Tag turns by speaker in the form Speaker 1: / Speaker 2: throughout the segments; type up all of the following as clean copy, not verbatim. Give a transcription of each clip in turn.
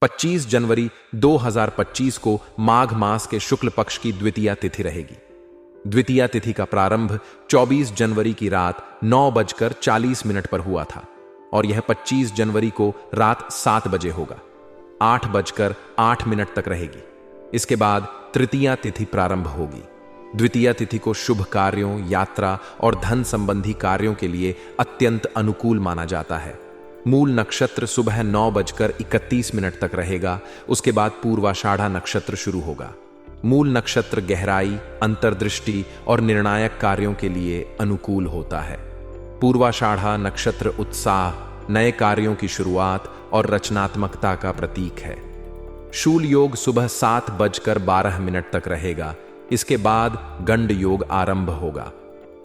Speaker 1: 25 जनवरी 2025 को माघ मास के शुक्ल पक्ष की द्वितीया तिथि रहेगी। द्वितीया तिथि का प्रारंभ 24 जनवरी की रात 9:40 पर हुआ था और यह 25 जनवरी को रात 7 बजे होगा। 8:08 तक रहेगी। इसके बाद तृतीया तिथि प्रारंभ होगी। द्वितीया तिथि को शुभ कार्यों, यात्रा और धन संबंधी कार्यों के लिए अत्यंत अनुकूल माना जाता है। मूल नक्षत्र सुबह 9:31 तक रहेगा। उसके बाद पूर्वाषाढ़ा नक्षत्र शुरू होगा। मूल नक्षत्र गहराई, अंतर्दृष्टि और निर्णायक कार्यों के लिए अनुकूल होता है। पूर्वाषाढ़ा नक्षत्र उत्साह, नए कार्यों की शुरुआत और रचनात्मकता का प्रतीक है। शूल योग सुबह 7:12 तक रहेगा। इसके बाद गंड योग आरंभ होगा।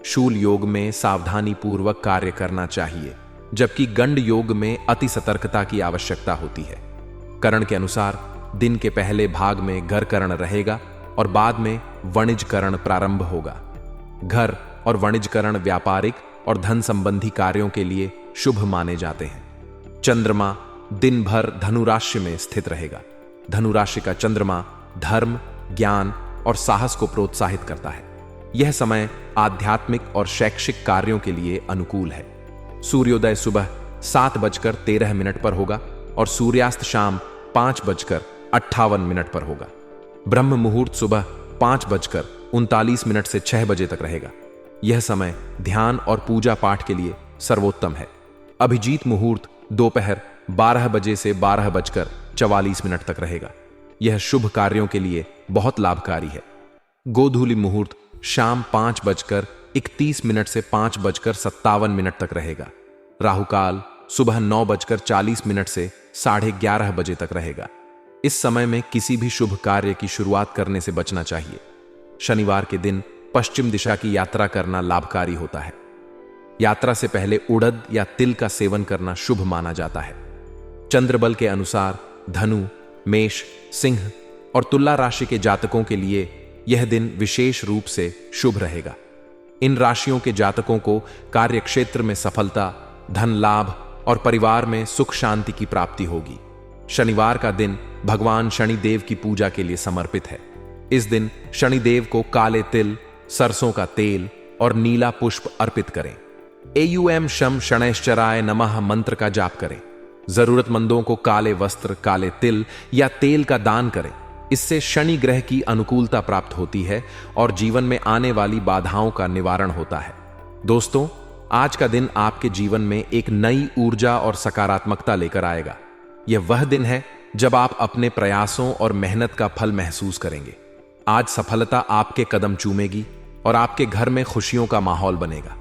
Speaker 1: शूल योग में सावधानी पूर्वक कार्य करना चाहिए, जबकि गंड योग में अति सतर्कता की आवश्यकता होती है। करण के अनुसार दिन के पहले भाग में घर करण रहेगा और बाद में वणिज करण प्रारंभ होगा। घर और वणिज करण व्यापारिक और धन संबंधी कार्यों के लिए शुभ माने जाते हैं। चंद्रमा दिन भर धनु राशि में स्थित रहेगा। धनु राशि का चंद्रमा धर्म, ज्ञान और साहस को प्रोत्साहित करता है। यह समय आध्यात्मिक और शैक्षिक कार्यों के लिए अनुकूल है। सूर्योदय सुबह 7:13 पर होगा और सूर्यास्त शाम 5:58 पर होगा। ब्रह्म मुहूर्त सुबह 5:39 से 6 बजे तक रहेगा। यह समय ध्यान और पूजा पाठ के लिए सर्वोत्तम है। अभिजीत मुहूर्त दोपहर 12 बजे से 12:44 तक रहेगा। यह शुभ कार्यों के लिए बहुत लाभकारी है। गोधूली मुहूर्त शाम 5:31 से 5:57 तक रहेगा। राहुकाल सुबह 9:40 से 11:30 बजे तक रहेगा। इस समय में किसी भी शुभ कार्य की शुरुआत करने से बचना चाहिए। शनिवार के दिन पश्चिम दिशा की यात्रा करना लाभकारी होता है। यात्रा से पहले उड़द या तिल का सेवन करना शुभ माना जाता है। चंद्रबल के अनुसार धनु, मेष, सिंह और तुला राशि के जातकों के लिए यह दिन विशेष रूप से शुभ रहेगा। इन राशियों के जातकों को कार्यक्षेत्र में सफलता, धन लाभ और परिवार में सुख शांति की प्राप्ति होगी। शनिवार का दिन भगवान शनिदेव की पूजा के लिए समर्पित है। इस दिन शनिदेव को काले तिल, सरसों का तेल और नीला पुष्प अर्पित करें। एयुएम शम शनैश्चराय नमः मंत्र का जाप करें। जरूरतमंदों को काले वस्त्र, काले तिल या तेल का दान करें। इससे शनि ग्रह की अनुकूलता प्राप्त होती है और जीवन में आने वाली बाधाओं का निवारण होता है। दोस्तों, आज का दिन आपके जीवन में एक नई ऊर्जा और सकारात्मकता लेकर आएगा। यह वह दिन है जब आप अपने प्रयासों और मेहनत का फल महसूस करेंगे। आज सफलता आपके कदम चूमेगी और आपके घर में खुशियों का माहौल बनेगा।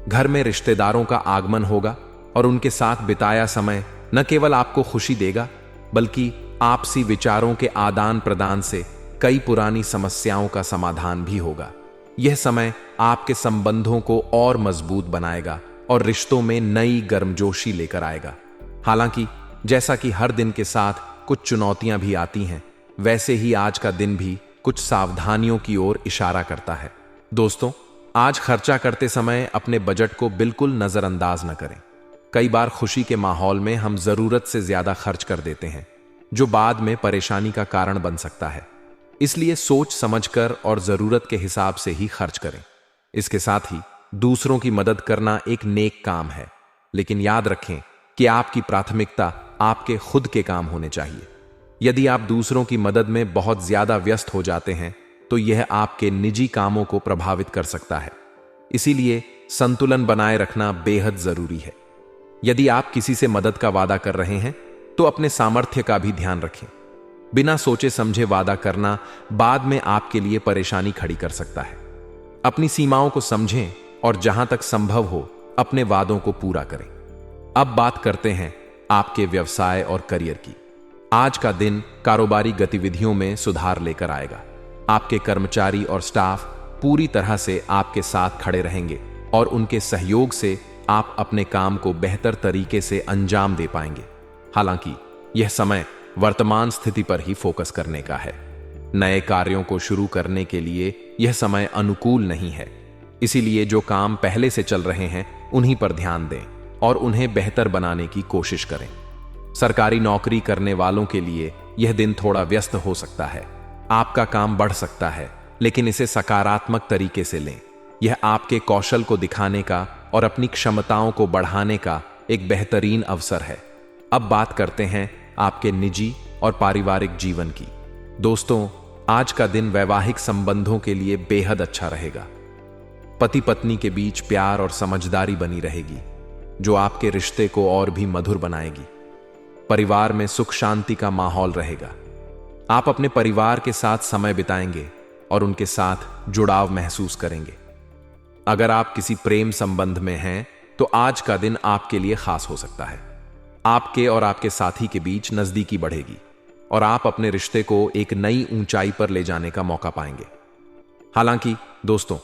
Speaker 1: घर में रिश्तेदारों का आगमन होगा और उनके साथ बिताया समय न केवल आपको खुशी देगा, बल्कि आपसी विचारों के आदान प्रदान से कई पुरानी समस्याओं का समाधान भी होगा। यह समय आपके संबंधों को और मजबूत बनाएगा और रिश्तों में नई गर्मजोशी लेकर आएगा। हालांकि जैसा कि हर दिन के साथ कुछ चुनौतियां भी आती हैं, वैसे ही आज का दिन भी कुछ सावधानियों की ओर इशारा करता है। दोस्तों, आज खर्चा करते समय अपने बजट को बिल्कुल नजरअंदाज न करें। कई बार खुशी के माहौल में हम जरूरत से ज्यादा खर्च कर देते हैं, जो बाद में परेशानी का कारण बन सकता है। इसलिए सोच समझकर और जरूरत के हिसाब से ही खर्च करें। इसके साथ ही दूसरों की मदद करना एक नेक काम है, लेकिन याद रखें कि आपकी प्राथमिकता आपके खुद के काम होने चाहिए। यदि आप दूसरों की मदद में बहुत ज्यादा व्यस्त हो जाते हैं, तो यह आपके निजी कामों को प्रभावित कर सकता है। इसीलिए संतुलन बनाए रखना बेहद जरूरी है। यदि आप किसी से मदद का वादा कर रहे हैं, तो अपने सामर्थ्य का भी ध्यान रखें। बिना सोचे समझे वादा करना बाद में आपके लिए परेशानी खड़ी कर सकता है। अपनी सीमाओं को समझें और जहां तक संभव हो अपने वादों को पूरा करें। अब बात करते हैं आपके व्यवसाय और करियर की। आज का दिन कारोबारी गतिविधियों में सुधार लेकर आएगा। आपके कर्मचारी और स्टाफ पूरी तरह से आपके साथ खड़े रहेंगे और उनके सहयोग से आप अपने काम को बेहतर तरीके से अंजाम दे पाएंगे। हालांकि यह समय वर्तमान स्थिति पर ही फोकस करने का है। नए कार्यों को शुरू करने के लिए यह समय अनुकूल नहीं है। इसीलिए जो काम पहले से चल रहे हैं उन्हीं पर ध्यान दें और उन्हें बेहतर बनाने की कोशिश करें। सरकारी नौकरी करने वालों के लिए यह दिन थोड़ा व्यस्त हो सकता है। आपका काम बढ़ सकता है, लेकिन इसे सकारात्मक तरीके से लें। यह आपके कौशल को दिखाने का और अपनी क्षमताओं को बढ़ाने का एक बेहतरीन अवसर है। अब बात करते हैं आपके निजी और पारिवारिक जीवन की। दोस्तों, आज का दिन वैवाहिक संबंधों के लिए बेहद अच्छा रहेगा। पति पत्नी के बीच प्यार और समझदारी बनी रहेगी, जो आपके रिश्ते को और भी मधुर बनाएगी। परिवार में सुख शांति का माहौल रहेगा। आप अपने परिवार के साथ समय बिताएंगे और उनके साथ जुड़ाव महसूस करेंगे। अगर आप किसी प्रेम संबंध में हैं, तो आज का दिन आपके लिए खास हो सकता है। आपके और आपके साथी के बीच नजदीकी बढ़ेगी और आप अपने रिश्ते को एक नई ऊंचाई पर ले जाने का मौका पाएंगे। हालांकि दोस्तों,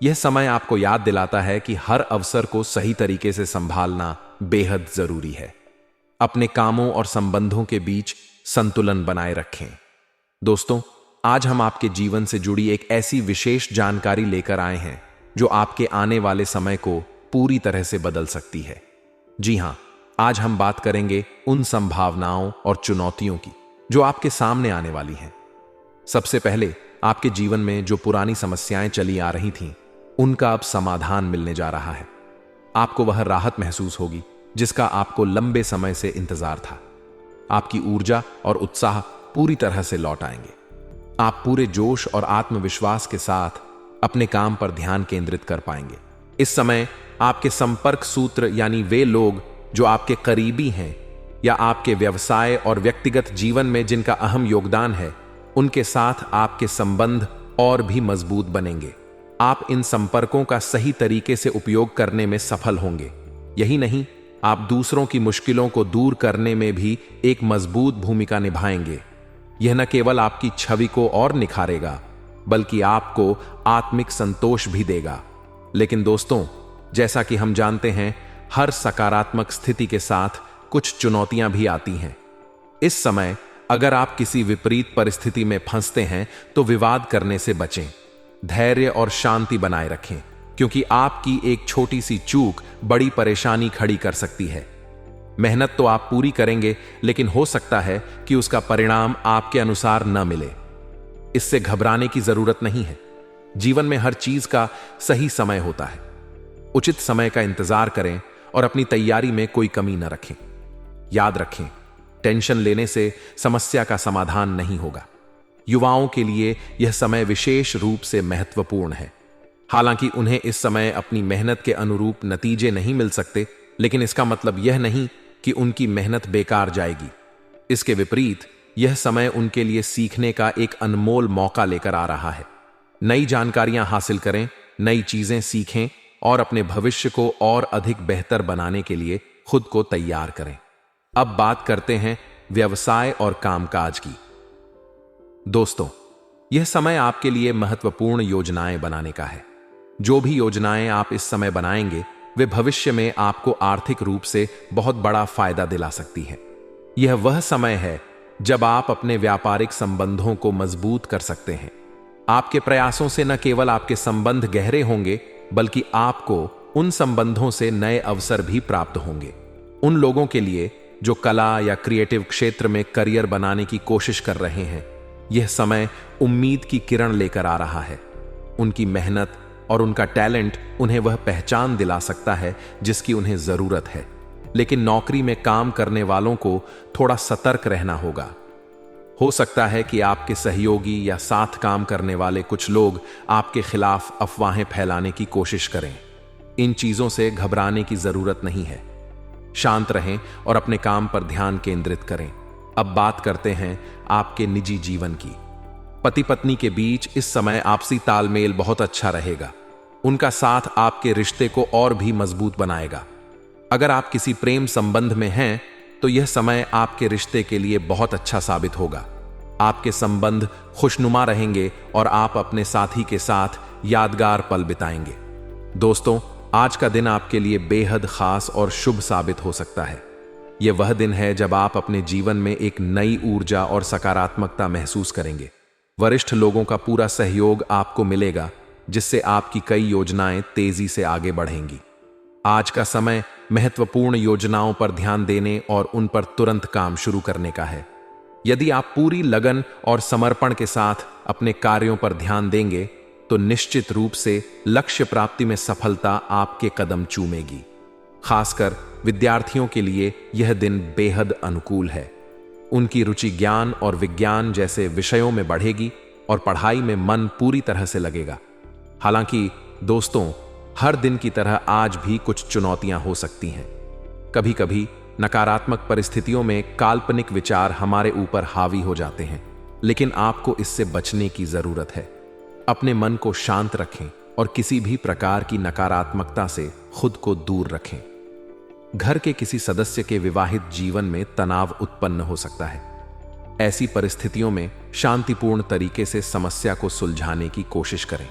Speaker 1: यह समय आपको याद दिलाता है कि हर अवसर को सही तरीके से संभालना बेहद जरूरी है। अपने कामों और संबंधों के बीच संतुलन बनाए रखें। दोस्तों, आज हम आपके जीवन से जुड़ी एक ऐसी विशेष जानकारी लेकर आए हैं जो आपके आने वाले समय को पूरी तरह से बदल सकती है। जी हां, आज हम बात करेंगे उन संभावनाओं और चुनौतियों की जो आपके सामने आने वाली हैं। सबसे पहले, आपके जीवन में जो पुरानी समस्याएं चली आ रही थीं, उनका अब समाधान मिलने जा रहा है। आपको वह राहत महसूस होगी जिसका आपको लंबे समय से इंतजार था। आपकी ऊर्जा और उत्साह पूरी तरह से लौट आएंगे। आप पूरे जोश और आत्मविश्वास के साथ अपने काम पर ध्यान केंद्रित कर पाएंगे। इस समय आपके संपर्क सूत्र यानी वे लोग जो आपके करीबी हैं या आपके व्यवसाय और व्यक्तिगत जीवन में जिनका अहम योगदान है, उनके साथ आपके संबंध और भी मजबूत बनेंगे। आप इन संपर्कों का सही तरीके से उपयोग करने में सफल होंगे। यही नहीं, आप दूसरों की मुश्किलों को दूर करने में भी एक मजबूत भूमिका निभाएंगे। यह न केवल आपकी छवि को और निखारेगा, बल्कि आपको आत्मिक संतोष भी देगा। लेकिन दोस्तों, जैसा कि हम जानते हैं, हर सकारात्मक स्थिति के साथ कुछ चुनौतियां भी आती हैं। इस समय अगर आप किसी विपरीत परिस्थिति में फंसते हैं, तो विवाद करने से बचें। धैर्य और शांति बनाए रखें, क्योंकि आपकी एक छोटी सी चूक बड़ी परेशानी खड़ी कर सकती है। मेहनत तो आप पूरी करेंगे, लेकिन हो सकता है कि उसका परिणाम आपके अनुसार न मिले। इससे घबराने की जरूरत नहीं है। जीवन में हर चीज का सही समय होता है। उचित समय का इंतजार करें और अपनी तैयारी में कोई कमी न रखें। याद रखें, टेंशन लेने से समस्या का समाधान नहीं होगा। युवाओं के लिए यह समय विशेष रूप से महत्वपूर्ण है। हालांकि उन्हें इस समय अपनी मेहनत के अनुरूप नतीजे नहीं मिल सकते, लेकिन इसका मतलब यह नहीं कि उनकी मेहनत बेकार जाएगी। इसके विपरीत, यह समय उनके लिए सीखने का एक अनमोल मौका लेकर आ रहा है। नई जानकारियां हासिल करें, नई चीजें सीखें और अपने भविष्य को और अधिक बेहतर बनाने के लिए खुद को तैयार करें। अब बात करते हैं व्यवसाय और कामकाज की। दोस्तों, यह समय आपके लिए महत्वपूर्ण योजनाएं बनाने का है। जो भी योजनाएं आप इस समय बनाएंगे, वे भविष्य में आपको आर्थिक रूप से बहुत बड़ा फायदा दिला सकती है। यह वह समय है जब आप अपने व्यापारिक संबंधों को मजबूत कर सकते हैं। आपके प्रयासों से न केवल आपके संबंध गहरे होंगे, बल्कि आपको उन संबंधों से नए अवसर भी प्राप्त होंगे। उन लोगों के लिए जो कला या क्रिएटिव क्षेत्र में करियर बनाने की कोशिश कर रहे हैं, यह समय उम्मीद की किरण लेकर आ रहा है। उनकी मेहनत और उनका टैलेंट उन्हें वह पहचान दिला सकता है जिसकी उन्हें जरूरत है। लेकिन नौकरी में काम करने वालों को थोड़ा सतर्क रहना होगा। हो सकता है कि आपके सहयोगी या साथ काम करने वाले कुछ लोग आपके खिलाफ अफवाहें फैलाने की कोशिश करें। इन चीजों से घबराने की जरूरत नहीं है। शांत रहें और अपने काम पर ध्यान केंद्रित करें। अब बात करते हैं आपके निजी जीवन की। पति पत्नी के बीच इस समय आपसी तालमेल बहुत अच्छा रहेगा। उनका साथ आपके रिश्ते को और भी मजबूत बनाएगा। अगर आप किसी प्रेम संबंध में हैं, तो यह समय आपके रिश्ते के लिए बहुत अच्छा साबित होगा। आपके संबंध खुशनुमा रहेंगे और आप अपने साथी के साथ यादगार पल बिताएंगे। दोस्तों, आज का दिन आपके लिए बेहद खास और शुभ साबित हो सकता है। यह वह दिन है जब आप अपने जीवन में एक नई ऊर्जा और सकारात्मकता महसूस करेंगे। वरिष्ठ लोगों का पूरा सहयोग आपको मिलेगा, जिससे आपकी कई योजनाएं तेजी से आगे बढ़ेंगी। आज का समय महत्वपूर्ण योजनाओं पर ध्यान देने और उन पर तुरंत काम शुरू करने का है। यदि आप पूरी लगन और समर्पण के साथ अपने कार्यों पर ध्यान देंगे तो निश्चित रूप से लक्ष्य प्राप्ति में सफलता आपके कदम चूमेगी। खासकर विद्यार्थियों के लिए यह दिन बेहद अनुकूल है। उनकी रुचि ज्ञान और विज्ञान जैसे विषयों में बढ़ेगी और पढ़ाई में मन पूरी तरह से लगेगा। हालांकि दोस्तों, हर दिन की तरह आज भी कुछ चुनौतियां हो सकती हैं। कभी कभी नकारात्मक परिस्थितियों में काल्पनिक विचार हमारे ऊपर हावी हो जाते हैं, लेकिन आपको इससे बचने की जरूरत है। अपने मन को शांत रखें और किसी भी प्रकार की नकारात्मकता से खुद को दूर रखें। घर के किसी सदस्य के विवाहित जीवन में तनाव उत्पन्न हो सकता है। ऐसी परिस्थितियों में शांतिपूर्ण तरीके से समस्या को सुलझाने की कोशिश करें।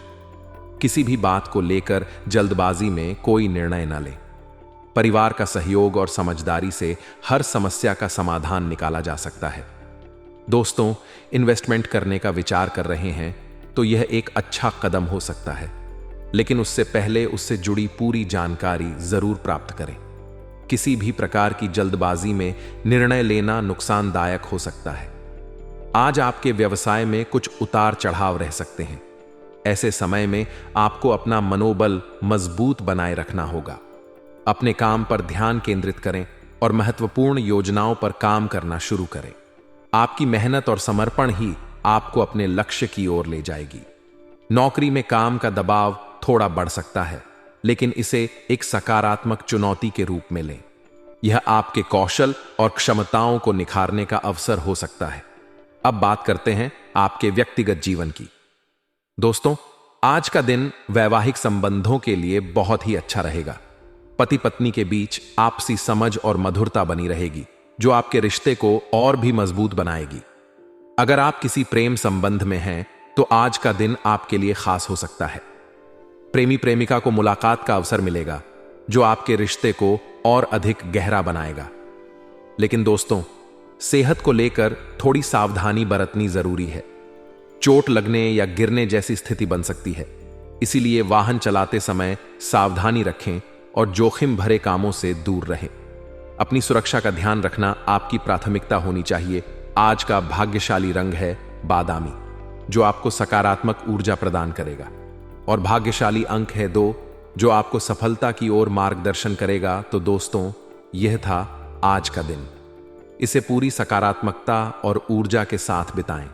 Speaker 1: किसी भी बात को लेकर जल्दबाजी में कोई निर्णय न लें। परिवार का सहयोग और समझदारी से हर समस्या का समाधान निकाला जा सकता है। दोस्तों, इन्वेस्टमेंट करने का विचार कर रहे हैं तो यह एक अच्छा कदम हो सकता है, लेकिन उससे पहले उससे जुड़ी पूरी जानकारी जरूर प्राप्त करें। किसी भी प्रकार की जल्दबाजी में निर्णय लेना नुकसानदायक हो सकता है। आज आपके व्यवसाय में कुछ उतार चढ़ाव रह सकते हैं। ऐसे समय में आपको अपना मनोबल मजबूत बनाए रखना होगा। अपने काम पर ध्यान केंद्रित करें और महत्वपूर्ण योजनाओं पर काम करना शुरू करें। आपकी मेहनत और समर्पण ही आपको अपने लक्ष्य की ओर ले जाएगी। नौकरी में काम का दबाव थोड़ा बढ़ सकता है, लेकिन इसे एक सकारात्मक चुनौती के रूप में लें। यह आपके कौशल और क्षमताओं को निखारने का अवसर हो सकता है। अब बात करते हैं आपके व्यक्तिगत जीवन की। दोस्तों, आज का दिन वैवाहिक संबंधों के लिए बहुत ही अच्छा रहेगा। पति पत्नी के बीच आपसी समझ और मधुरता बनी रहेगी, जो आपके रिश्ते को और भी मजबूत बनाएगी। अगर आप किसी प्रेम संबंध में हैं तो आज का दिन आपके लिए खास हो सकता है। प्रेमी प्रेमिका को मुलाकात का अवसर मिलेगा, जो आपके रिश्ते को और अधिक गहरा बनाएगा। लेकिन दोस्तों, सेहत को लेकर थोड़ी सावधानी बरतनी जरूरी है। चोट लगने या गिरने जैसी स्थिति बन सकती है, इसीलिए वाहन चलाते समय सावधानी रखें और जोखिम भरे कामों से दूर रहें। अपनी सुरक्षा का ध्यान रखना आपकी प्राथमिकता होनी चाहिए। आज का भाग्यशाली रंग है बादामी, जो आपको सकारात्मक ऊर्जा प्रदान करेगा, और भाग्यशाली अंक है 2, जो आपको सफलता की ओर मार्गदर्शन करेगा। तो दोस्तों, यह था आज का दिन। इसे पूरी सकारात्मकता और ऊर्जा के साथ बिताएं।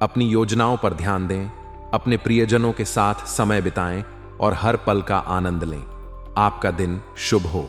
Speaker 1: अपनी योजनाओं पर ध्यान दें, अपने प्रियजनों के साथ समय बिताएं और हर पल का आनंद लें। आपका दिन शुभ हो।